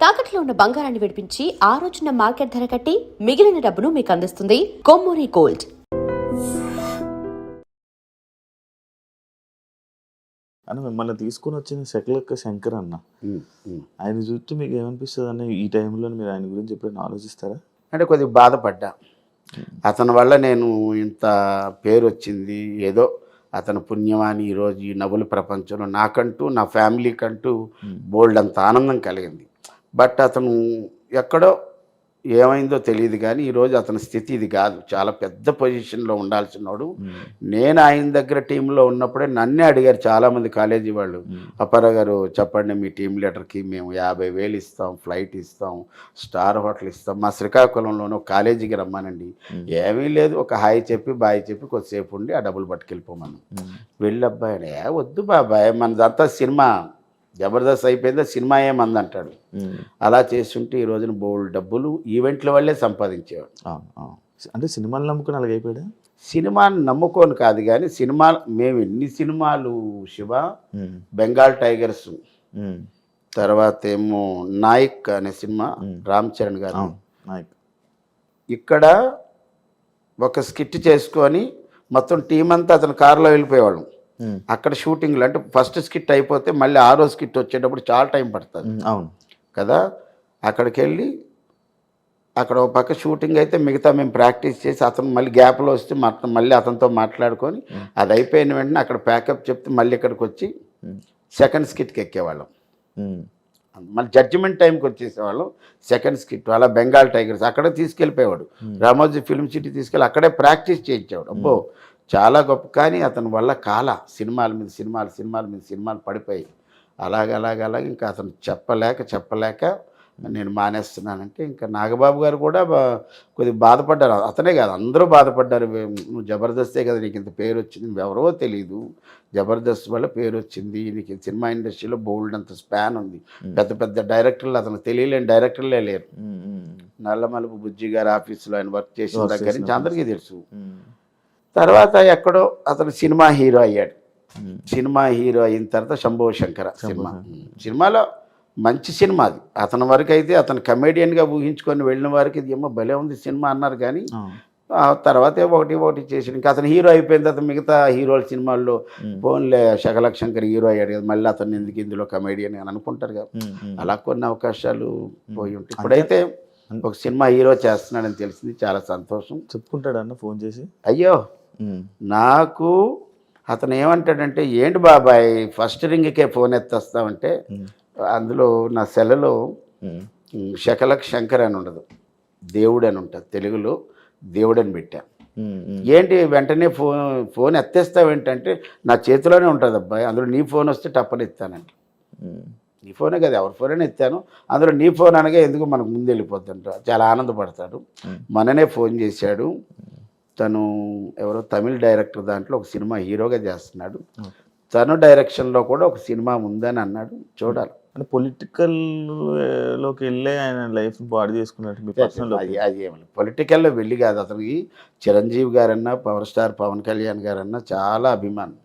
తాకట్లో ఉన్న బంగారాన్ని విడిపించి ఆ రోజున మార్కెట్ ధర కట్టి మిగిలిన డబ్బును మీకు అందిస్తుంది కొమ్మూరి గోల్డ్. అని మిమ్మల్ని తీసుకుని వచ్చిన శకలక్క శంకర్ అన్న, ఆయన చూస్తే మీకు ఏమనిపిస్తుంది అన్న? ఈ టైంలో మీరు ఆయన గురించి ఎప్పుడైనా ఆలోచిస్తారా? అంటే కొద్దిగా బాధపడ్డా. అతని వల్ల నేను ఇంత పేరు వచ్చింది, ఏదో అతని పుణ్యమాని ఈరోజు ఈ నవ్వుల ప్రపంచంలో నాకంటూ నా ఫ్యామిలీకంటూ బోల్డ్ అంత ఆనందం కలిగింది. బట్ అతను ఎక్కడో ఏమైందో తెలియదు కానీ ఈరోజు అతని స్థితి ఇది కాదు. చాలా పెద్ద పొజిషన్లో ఉండాల్సినవాడు. నేను ఆయన దగ్గర టీంలో ఉన్నప్పుడే నన్నే అడిగారు చాలామంది కాలేజీ వాళ్ళు, అప్పారావు గారు చెప్పండి మీ టీం లీడర్కి మేము 50,000 ఇస్తాం, ఫ్లైట్ ఇస్తాం, స్టార్ హోటల్ ఇస్తాం, మా శ్రీకాకుళంలోనూ కాలేజీకి రమ్మానండి. ఏమీ లేదు, ఒక హాయ్ చెప్పి బాయ్ చెప్పి కొద్దిసేపు ఉండి ఆ డబ్బులు పట్టుకెళ్ళిపోమను. వెళ్ళి అబ్బాయి వద్దు బాబాయ్ మనదంతా సినిమా, జబర్దస్త్ అయిపోయిందో సినిమా ఏమంది అంటాడు. అలా చేస్తుంటే ఈ రోజున బోల్డ్ డబ్బులు ఈవెంట్ల వల్లే సంపాదించేవాడు. అంటే సినిమాలు నమ్ముకుని అలాగ అయిపోయాడా? సినిమాని నమ్ముకోని కాదు కానీ సినిమా మేము ఎన్ని సినిమాలు శివ, బెంగాల్ టైగర్స్, తర్వాత ఏమో నాయక్ అనే సినిమా రామ్ చరణ్ గారు, ఇక్కడ ఒక స్కిట్ చేసుకొని మొత్తం టీం అంతా అతని కారులో వెళ్ళిపోయేవాళ్ళం. అక్కడ షూటింగ్లు అంటే ఫస్ట్ స్కిట్ అయిపోతే మళ్ళీ ఆరో స్కిట్ వచ్చేటప్పుడు చాలా టైం పడుతుంది. అవును కదా. అక్కడికి వెళ్ళి అక్కడ ఒక పక్క షూటింగ్ అయితే మిగతా మేము ప్రాక్టీస్ చేసి అతను మళ్ళీ గ్యాప్లో వస్తే మళ్ళీ అతనితో మాట్లాడుకొని అది అయిపోయిన వెంటనే అక్కడ ప్యాకప్ చెప్తే మళ్ళీ ఇక్కడికి వచ్చి సెకండ్ స్కిట్కి ఎక్కేవాళ్ళం. మళ్ళీ జడ్జిమెంట్ టైంకి వచ్చేసేవాళ్ళం. సెకండ్ స్కిట్ అలా బెంగాల్ టైగర్స్ అక్కడే తీసుకెళ్ళిపోయేవాడు. రామోజీ ఫిల్మ్ సిటీ తీసుకెళ్ళి అక్కడే ప్రాక్టీస్ చేయించేవాడు. అబ్బో చాలా గొప్ప. కానీ అతని వల్ల సినిమాల మీద సినిమాలు పడిపోయి అలాగ ఇంకా అతను చెప్పలేక నేను మానేస్తున్నానంటే ఇంకా నాగబాబు గారు కూడా కొద్దిగా బాధపడ్డారు. అతనే కాదు అందరూ బాధపడ్డారు. నువ్వు జబర్దస్తే కదా నీకు ఇంత పేరు వచ్చింది, ఎవరో తెలియదు, జబర్దస్త్ వల్ల పేరు వచ్చింది, నీకు సినిమా ఇండస్ట్రీలో బోల్డ్ అంత స్పాన్ ఉంది, పెద్ద పెద్ద డైరెక్టర్లు అతను తెలియలేని డైరెక్టర్లే లేరు. నల్లమలుపు బుజ్జి గారి ఆఫీసులో ఆయన వర్క్ చేసిన దగ్గర నుంచి అందరికీ తెలుసు. తర్వాత ఎక్కడో అతను సినిమా హీరో అయ్యాడు. సినిమా హీరో అయిన తర్వాత శంభో శంకర సినిమాలో మంచి సినిమా అది. అతని వరకు అయితే అతను కమెడియన్గా ఊహించుకొని వెళ్ళిన వారికి ఇది ఏమో భలే ఉంది సినిమా అన్నారు. కానీ తర్వాత ఒకటి చేసి ఇంకా అతను హీరో అయిపోయిన తర్వాత మిగతా హీరోల సినిమాల్లో ఫోన్లే శకలక్ శంకర్ హీరో అయ్యాడు కదా, మళ్ళీ అతను ఎందుకు ఇందులో కమెడియన్ అని అనుకుంటారు కదా. అలా కొన్ని అవకాశాలు పోయి ఉంటాయి. ఇప్పుడైతే ఒక సినిమా హీరో చేస్తున్నాడని తెలిసింది, చాలా సంతోషం. చెప్పుకుంటాడు అన్న ఫోన్ చేసి? అయ్యో నాకు అతను ఏమంటాడంటే ఏంటి బాబాయ్ ఫస్ట్ రింగ్కే ఫోన్ ఎత్తేస్తామంటే అందులో నా సెలలో శకలక్ శంకర్ అని ఉండదు, దేవుడు అని ఉంటుంది. తెలుగులో దేవుడు అని పెట్టా. ఏంటి వెంటనే ఫోన్ ఎత్తేస్తావేంటంటే నా చేతిలోనే ఉంటుంది అబ్బాయి, అందులో నీ ఫోన్ వస్తే టప్పని ఎత్తానంట. నీ ఫోనే కదా, ఎవరి ఫోన్ ఎత్తాను, అందులో నీ ఫోన్ అనగా ఎందుకు మనకు ముందు వెళ్ళిపోతుంట. చాలా ఆనందపడతాడు. మననే ఫోన్ చేశాడు. తను ఎవరో తమిళ డైరెక్టర్ దాంట్లో ఒక సినిమా హీరోగా చేస్తున్నాడు. తను డైరెక్షన్లో కూడా ఒక సినిమా ఉందని అన్నాడు. చూడాలి. అంటే పొలిటికల్లోకి వెళ్ళి ఆయన లైఫ్ పాడు చేసుకున్నట్టు అది ఏమన్నా పొలిటికల్లో వెళ్ళి కాదు. అతనికి చిరంజీవి గారన్నా, పవర్ స్టార్ పవన్ కళ్యాణ్ గారన్నా చాలా అభిమానం,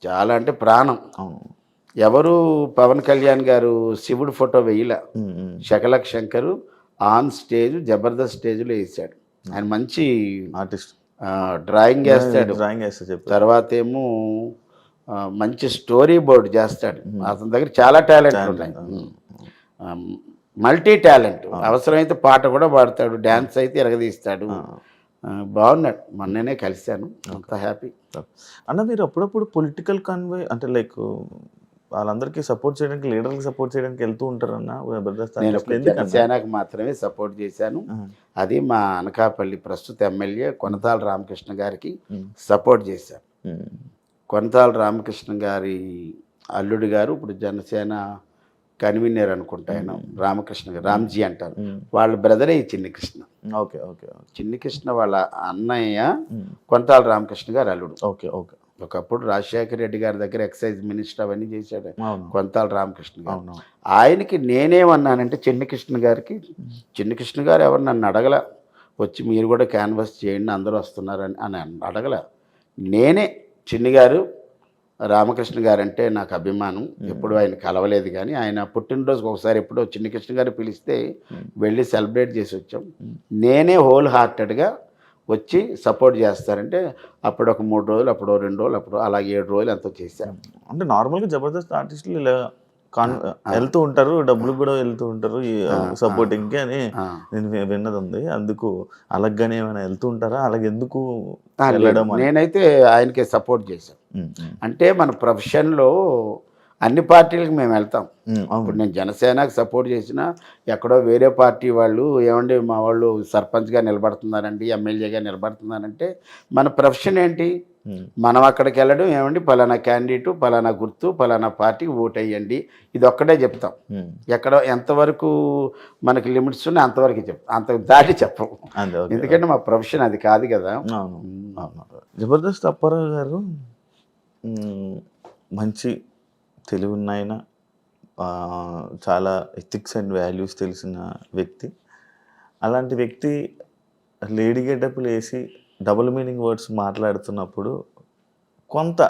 చాలా అంటే ప్రాణం. ఎవరు పవన్ కళ్యాణ్ గారు శివుడు ఫోటో వేయలే, శకలక్ శంకరు ఆన్ స్టేజ్ జబర్దస్త్ స్టేజ్లో వేసాడు. ఆయన మంచి ఆర్టిస్ట్, డ్రాయింగ్ వేస్తాడు. తర్వాత ఏమో మంచి స్టోరీ బోర్డ్ చేస్తాడు. అతని దగ్గర చాలా టాలెంట్ ఉన్నాయి, మల్టీ టాలెంట్. అవసరమైతే పాట కూడా పాడతాడు, డ్యాన్స్ అయితే ఎరగదీస్తాడు. బాగున్నాడు. మొన్ననే కలిశాను, అంత హ్యాపీ. అన్న మీరు అప్పుడప్పుడు పొలిటికల్ కన్వే అంటే లైక్ వాళ్ళందరికీ సపోర్ట్ చేయడానికి, లీడర్కి సపోర్ట్ చేయడానికి వెళ్తూ ఉంటారన్న? నేను జనసేనకు మాత్రమే సపోర్ట్ చేశాను. అది మా అనకాపల్లి ప్రస్తుత ఎమ్మెల్యే కొనతాల రామకృష్ణ గారికి సపోర్ట్ చేశాను. కొనతాల రామకృష్ణ గారి అల్లుడు గారు ఇప్పుడు జనసేన కన్వీనర్ అనుకుంటా, ఆయన రామకృష్ణ గారు, రామ్జీ అంటారు. వాళ్ళ బ్రదరే ఈ చిన్ని కృష్ణ. Okay okay. చిన్ని కృష్ణ వాళ్ళ అన్నయ్య కొనతాల రామకృష్ణ గారు అల్లుడు. Okay okay. ఒకప్పుడు రాజశేఖర రెడ్డి గారి దగ్గర ఎక్సైజ్ మినిస్టర్ అవన్నీ చేశాడు కొనతాల రామకృష్ణ గారు. ఆయనకి నేనేమన్నానంటే చిన్ని కృష్ణ గారు ఎవరు నన్ను అడగల, వచ్చి మీరు కూడా క్యాన్వాస్ చేయండి అందరూ వస్తున్నారని అని అడగల. నేనే చిన్ని గారు రామకృష్ణ గారు అంటే నాకు అభిమానం. ఎప్పుడు ఆయన కలవలేదు కానీ ఆయన పుట్టినరోజుకి ఒకసారి ఎప్పుడో చిన్ని కృష్ణ గారు పిలిస్తే వెళ్ళి సెలబ్రేట్ చేసి వచ్చాం. నేనే హోల్ హార్టెడ్గా వచ్చి సపోర్ట్ చేస్తారంటే అప్పుడు ఒక 3 రోజులు, అప్పుడు 2 రోజులు, అప్పుడు అలాగే 7 రోజులు ఎంతో చేశాను. అంటే నార్మల్గా జబర్దస్త్ ఆర్టిస్టులు ఇలా వెళ్తూ ఉంటారు, డబ్బులు కూడా వెళ్తూ ఉంటారు ఈ సపోర్టింగ్కి అని నేను విన్నది ఉంది. అందుకు అలాగనే ఏమైనా వెళ్తూ ఉంటారా? అలాగే ఎందుకు వెళ్ళడం? నేనైతే ఆయనకే సపోర్ట్ చేశాను. అంటే మన ప్రొఫెషన్లో అన్ని పార్టీలకు మేము వెళ్తాం. ఇప్పుడు నేను జనసేనకు సపోర్ట్ చేసినా ఎక్కడో వేరే పార్టీ వాళ్ళు ఏమండి మా వాళ్ళు సర్పంచ్గా నిలబడుతున్నారండి, ఎమ్మెల్యేగా నిలబడుతున్నారంటే మన ప్రొఫెషన్ ఏంటి? మనం అక్కడికి వెళ్ళడం ఏమండి పలానా క్యాండిడేటు, పలానా గుర్తు, పలానా పార్టీకి ఓటు వేయండి, ఇది ఒక్కటే చెప్తాం. ఎక్కడ ఎంతవరకు మనకి లిమిట్స్ ఉన్నాయి అంతవరకు చెప్తాం, అంత దాటి చెప్పము. ఎందుకంటే మా ప్రొఫెషన్ అది కాదు కదా. జబర్దస్త్ అప్పారావు గారు మంచి తెలివి ఉన్నాయన, చాలా ఎథిక్స్ అండ్ వాల్యూస్ తెలిసిన వ్యక్తి. అలాంటి వ్యక్తి లేడీ గెటప్లు వేసి డబుల్ మీనింగ్ వర్డ్స్ మాట్లాడుతున్నప్పుడు కొంత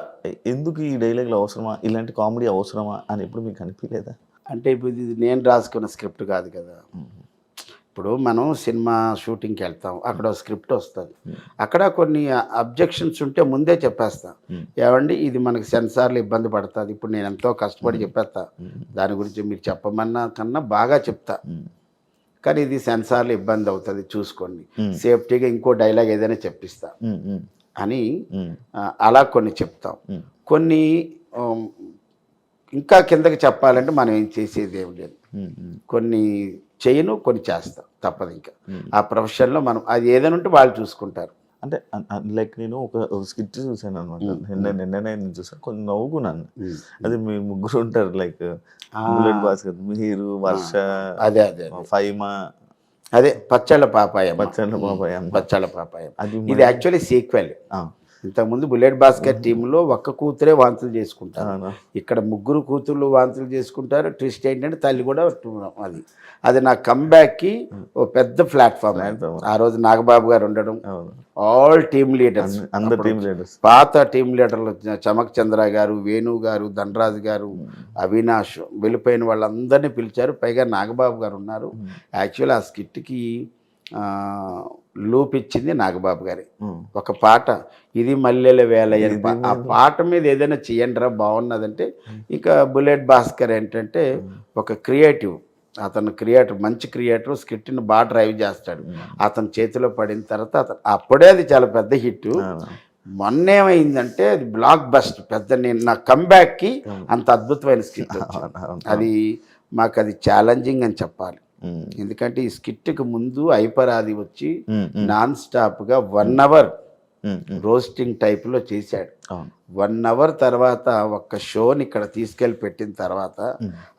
ఎందుకు ఈ డైలాగులు అవసరమా, ఇలాంటి కామెడీ అవసరమా అని ఎప్పుడు మీకు అనిపించలేదా? అంటే ఇప్పుడు ఇది నేను రాసుకున్న స్క్రిప్ట్ కాదు కదా. ఇప్పుడు మనం సినిమా షూటింగ్కి వెళ్తాం, అక్కడ స్క్రిప్ట్ వస్తుంది, అక్కడ కొన్ని అబ్జెక్షన్స్ ఉంటే ముందే చెప్పేస్తా. ఏమండి ఇది మనకి సెన్సార్లు ఇబ్బంది పడుతుంది, ఇప్పుడు నేను ఎంతో కష్టపడి చెప్పేస్తా, దాని గురించి మీరు చెప్పమన్నా కన్నా బాగా చెప్తా, కానీ ఇది సెన్సార్లు ఇబ్బంది అవుతుంది చూసుకోండి, సేఫ్టీగా ఇంకో డైలాగ్ ఏదైనా చెప్పిస్తా అని అలా కొన్ని చెప్తాం. కొన్ని ఇంకా కిందకి చెప్పాలంటే మనం ఏం చేసేది ఏం లేదు, కొన్ని చేయను కొన్ని చేస్తాం, తప్పదు. ఇంకా ఆ ప్రొఫెషన్లో మనం అది ఏదైనా ఉంటే వాళ్ళు చూసుకుంటారు. అంటే లైక్ నేను ఒక స్కిట్ చూసాను అనమాట, నిన్ననే నేను చూసాను, కొంచెం నవ్వుకున్నాను. అది మీరు ముగ్గురు ఉంటారు, లైక్ బుల్లెట్ భాస్కర్, మీరు, వర్ష, అదే అదే ఫైమా, అదే పచ్చళ్ళ పాపాయం, పచ్చళ్ళ పాపాయం. ఇది యాక్చువల్లీ సీక్వెల్. ఇంతకుముందు బుల్లెట్ భాస్కర్ టీంలో ఒక్క కూతురే వాంతులు చేసుకుంటారు, ఇక్కడ ముగ్గురు కూతుర్లు వాంతులు చేసుకుంటారు. ట్విస్ట్ ఏంటంటే తల్లి కూడా అది నా కంబ్యాక్కి ఓ పెద్ద ప్లాట్ఫామ్. ఆ రోజు నాగబాబు గారు ఉండడం, ఆల్ టీమ్ లీడర్స్, పాత టీమ్ లీడర్లు చమక్ చంద్ర గారు, వేణు గారు, ధనరాజు గారు, అవినాష్, వెళ్ళిపోయిన వాళ్ళందరినీ పిలిచారు, పైగా నాగబాబు గారు ఉన్నారు. యాక్చువల్ ఆ స్కిట్కి లూప్ ఇచ్చింది నాగబాబు గారి ఒక పాట, ఇది మల్లెల వేల. ఆ పాట మీద ఏదైనా చేయండిరా బాగున్నదంటే ఇక బుల్లెట్ భాస్కర్ ఏంటంటే ఒక క్రియేటివ్, అతను క్రియేటర్, మంచి క్రియేటర్, స్క్రిప్ట్ని బాగా డ్రైవ్ చేస్తాడు. అతని చేతిలో పడిన తర్వాత అప్పుడే అది చాలా పెద్ద హిట్. మొన్న ఏమైందంటే అది బ్లాక్ బస్ట్ పెద్ద. నేను నా కంబ్యాక్కి అంత అద్భుతమైన స్క్రిప్ట్ అది మాకు అది ఛాలెంజింగ్ అని చెప్పాలి. ఎందుకంటే ఈ స్కిట్కి ముందు ఐపరాది వచ్చి నాన్ స్టాప్గా 1 hour రోస్టింగ్ టైప్లో చేశాడు. 1 hour తర్వాత ఒక్క షోని ఇక్కడ తీసుకెళ్ళి పెట్టిన తర్వాత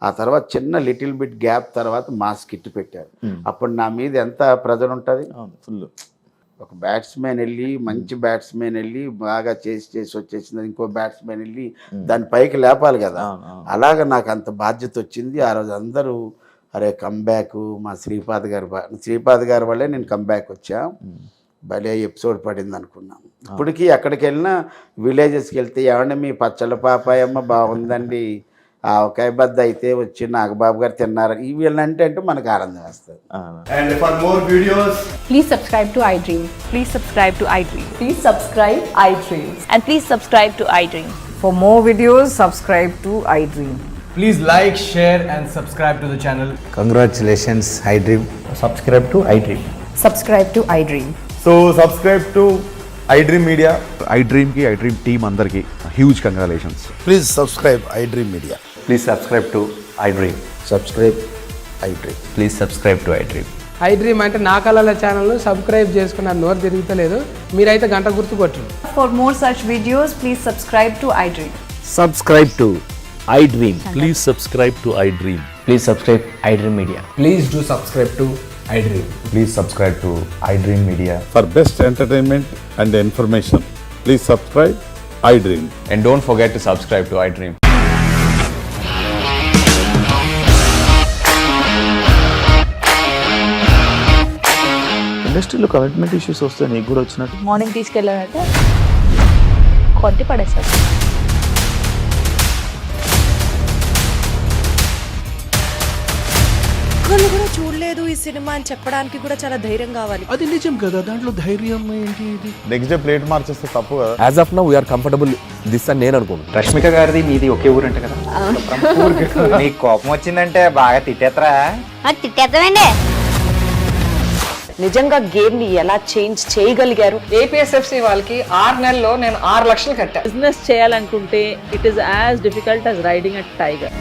ఆ తర్వాత చిన్న లిటిల్ బిట్ గ్యాప్ తర్వాత మా స్కిట్ పెట్టారు. అప్పుడు నా మీద ఎంత ప్రెజర్ ఉంటుంది. ఫుల్ ఒక బ్యాట్స్మెన్ వెళ్ళి, మంచి బ్యాట్స్మెన్ వెళ్ళి బాగా చేసి వచ్చేసింది, ఇంకో బ్యాట్స్మెన్ వెళ్ళి దాని పైకి లేపాలి కదా. అలాగ నాకు అంత బాధ్యత వచ్చింది. ఆ రోజు అందరూ అరే కంబ్యాక్ మా శ్రీపాద్ గారి వల్లే నేను కంబ్యాక్ వచ్చా, భలే ఎపిసోడ్ పడింది అనుకున్నాం. ఇప్పటికీ ఎక్కడికి వెళ్ళినా విలేజెస్కి వెళ్తే ఏమంటే మీ పచ్చళ్ళ పాపాయమ్మ బాగుందండి, ఆవకాయ బద్ద అయితే వచ్చి నాగబాబు గారు తిన్నారు, ఇవి అంటే మనకు ఆనందం వస్తుంది. And for more videos, please subscribe to iDream. Please subscribe to iDream. Please subscribe iDream. And please subscribe to iDream. For more videos, subscribe to iDream. please like, share and subscribe to the channel. Congratulations, iDream. Subscribe to iDream. Subscribe to iDream. So subscribe to iDream Media. iDream ki iDream team andarki huge congratulations. Please subscribe iDream Media. Please subscribe to iDream. Subscribe iDream. Please subscribe to iDream. iDream అంటే నా కళల ఛానల్ను subscribe చేసుకున్న నోరు తిరుగుతలేదు, మీరైతే గంట గుర్తు కొట్టండి. For more such videos, please subscribe to iDream. Subscribe to iDream. Please subscribe to iDream. Please subscribe iDream Media. Please do subscribe to iDream. Please subscribe to iDream Media. For best entertainment and information, please subscribe iDream. And don't forget to subscribe to iDream. ఇండస్ట్రీలో commitment issues వస్తే నీకు కూడా వచ్చినట్టు? Morning తీసుకెళ్ళాలంటే కొట్టి పడేస్తారు. ఒక్కళ్ళు కూడా చూడలేదు ఈ సినిమా అని చెప్పడానికి కూడా చాలా ధైర్యం కావాలి. అది నిజం కదా, దాంట్లో ధైర్యం ఏంటి ఇది? నెక్స్ట్ డే ప్లేట్ మార్చేస్తే తప్పు కదా. As of now we are comfortable this అని నేను అనుకుంటున్నాను. రష్మిక గారిది మీది ఒకే ఊరు అంటే కదా. నీకు కోపం వచ్చిందంటే బాగా తిట్టేత్తరా? తిట్టేద్దామండి. నిజంగా గేమ్ ని ఎలా చేంజ్ చేయగలిగారు? ఏపీఎస్ఎఫ్సి వాళ్ళకి 6 నెలల్లో నేను 6 లక్షలు కట్టా. బిజినెస్ చేయాలనుకుంటే it is as difficult as riding a tiger.